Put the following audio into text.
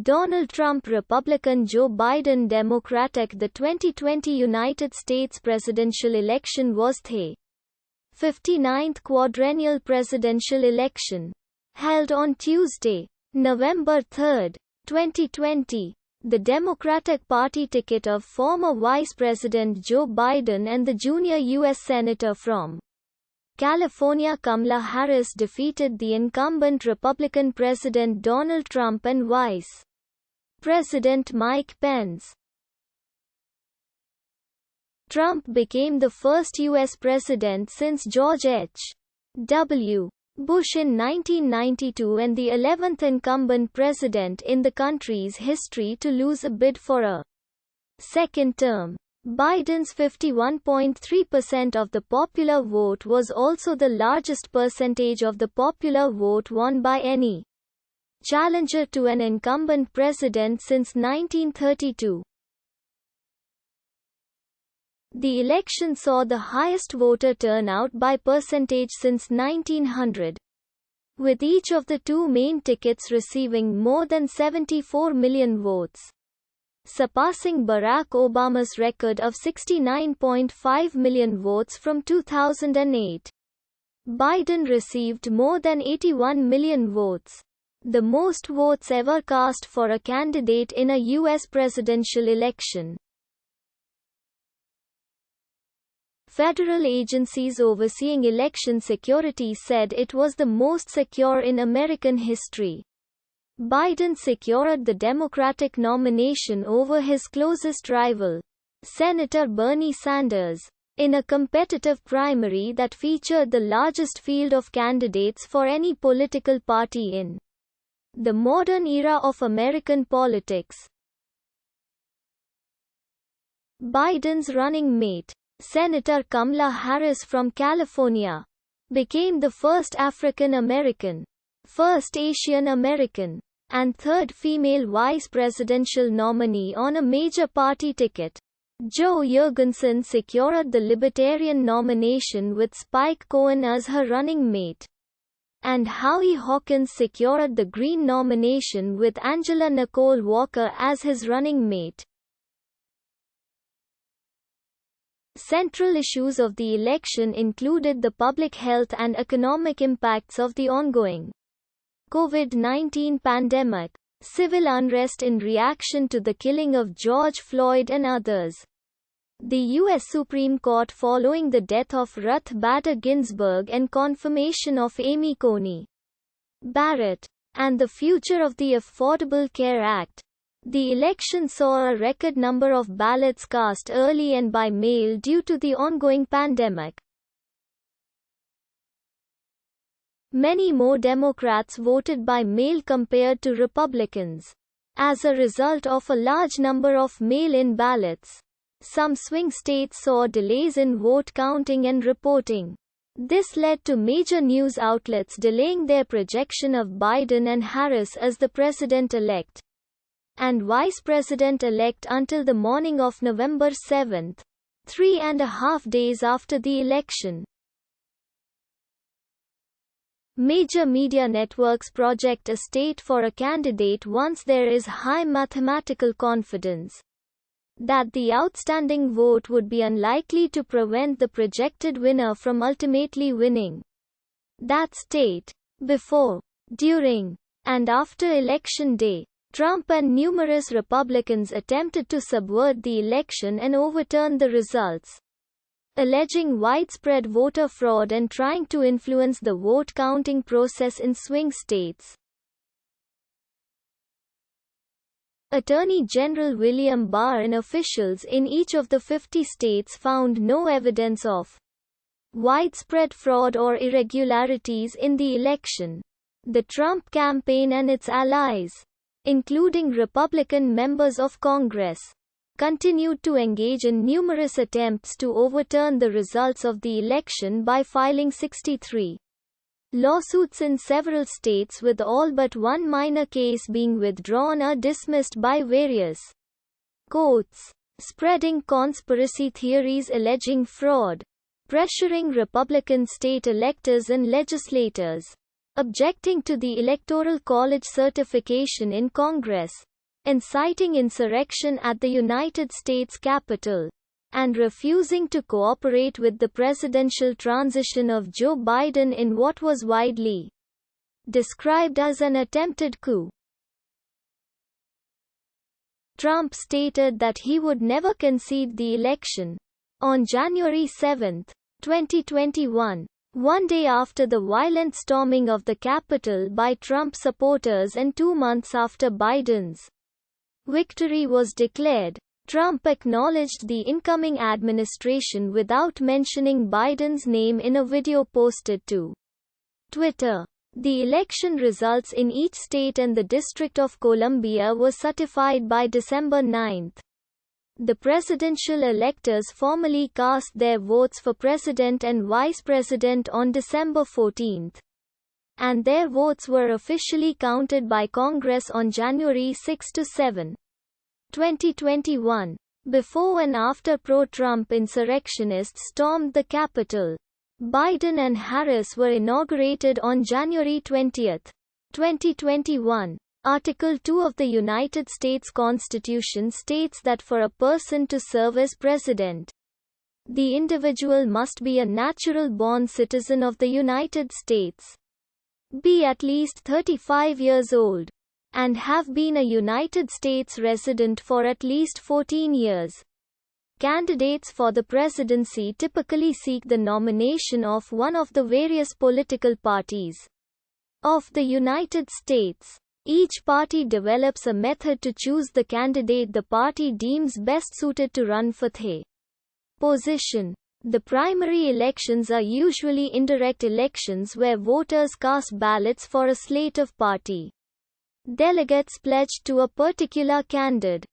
Donald Trump Republican, Joe Biden Democratic. The 2020 United States presidential election was the 59th quadrennial presidential election, held on Tuesday, November 3, 2020. The Democratic Party ticket of former Vice President Joe Biden and the junior U.S. Senator from California Kamala Harris defeated the incumbent Republican President Donald Trump and Vice President Mike Pence. Trump became the first U.S. president since George H.W. Bush in 1992 and the 11th incumbent president in the country's history to lose a bid for a second term. Biden's 51.3% of the popular vote was also the largest percentage of the popular vote won by any challenger to an incumbent president since 1932. The election saw the highest voter turnout by percentage since 1900, with each of the two main tickets receiving more than 74 million votes, surpassing Barack Obama's record of 69.5 million votes from 2008. Biden received more than 81 million votes, the most votes ever cast for a candidate in a U.S. presidential election. Federal agencies overseeing election security said it was the most secure in American history. Biden secured the Democratic nomination over his closest rival, Senator Bernie Sanders, in a competitive primary that featured the largest field of candidates for any political party in the modern era of American politics. Biden's running mate, Senator Kamala Harris from California, became the first African American, first Asian American, and third female vice presidential nominee on a major party ticket. Jo Jorgensen secured the Libertarian nomination with Spike Cohen as her running mate, and Howie Hawkins secured the Green nomination with Angela Nicole Walker as his running mate. Central issues of the election included the public health and economic impacts of the ongoing COVID-19 pandemic, civil unrest in reaction to the killing of George Floyd and others, the U.S. Supreme Court following the death of Ruth Bader Ginsburg and confirmation of Amy Coney Barrett, and the future of the Affordable Care Act. The election saw a record number of ballots cast early and by mail due to the ongoing pandemic. Many more Democrats voted by mail compared to Republicans. As a result of a large number of mail-in ballots, some swing states saw delays in vote counting and reporting. This led to major news outlets delaying their projection of Biden and Harris as the president-elect and vice president-elect until the morning of November 7, 3.5 days after the election. Major media networks project a state for a candidate once there is high mathematical confidence that the outstanding vote would be unlikely to prevent the projected winner from ultimately winning that state. Before, during, and after Election Day, Trump and numerous Republicans attempted to subvert the election and overturn the results, alleging widespread voter fraud and trying to influence the vote counting process in swing states. Attorney General William Barr and officials in each of the 50 states found no evidence of widespread fraud or irregularities in the election. The Trump campaign and its allies, including Republican members of Congress, continued to engage in numerous attempts to overturn the results of the election by filing 63 lawsuits in several states, with all but one minor case being withdrawn or dismissed by various courts, spreading conspiracy theories alleging fraud, pressuring Republican state electors and legislators, objecting to the Electoral College certification in Congress, inciting insurrection at the United States Capitol, and refusing to cooperate with the presidential transition of Joe Biden in what was widely described as an attempted coup. Trump stated that he would never concede the election. On January 7, 2021, one day after the violent storming of the Capitol by Trump supporters and 2 months after Biden's victory was declared, Trump acknowledged the incoming administration without mentioning Biden's name in a video posted to Twitter. The election results in each state and the District of Columbia were certified by December 9. The presidential electors formally cast their votes for president and vice president on December 14, and their votes were officially counted by Congress on January 6–7, 2021. Before and after pro-Trump insurrectionists stormed the Capitol, Biden and Harris were inaugurated on January 20, 2021. Article 2 of the United States Constitution states that for a person to serve as president, the individual must be a natural-born citizen of the United States, be at least 35 years old, and have been a United States resident for at least 14 years. Candidates for the presidency typically seek the nomination of one of the various political parties of the United States. Each party develops a method to choose the candidate the party deems best suited to run for the position. The primary elections are usually indirect elections where voters cast ballots for a slate of party delegates pledged to a particular candidate.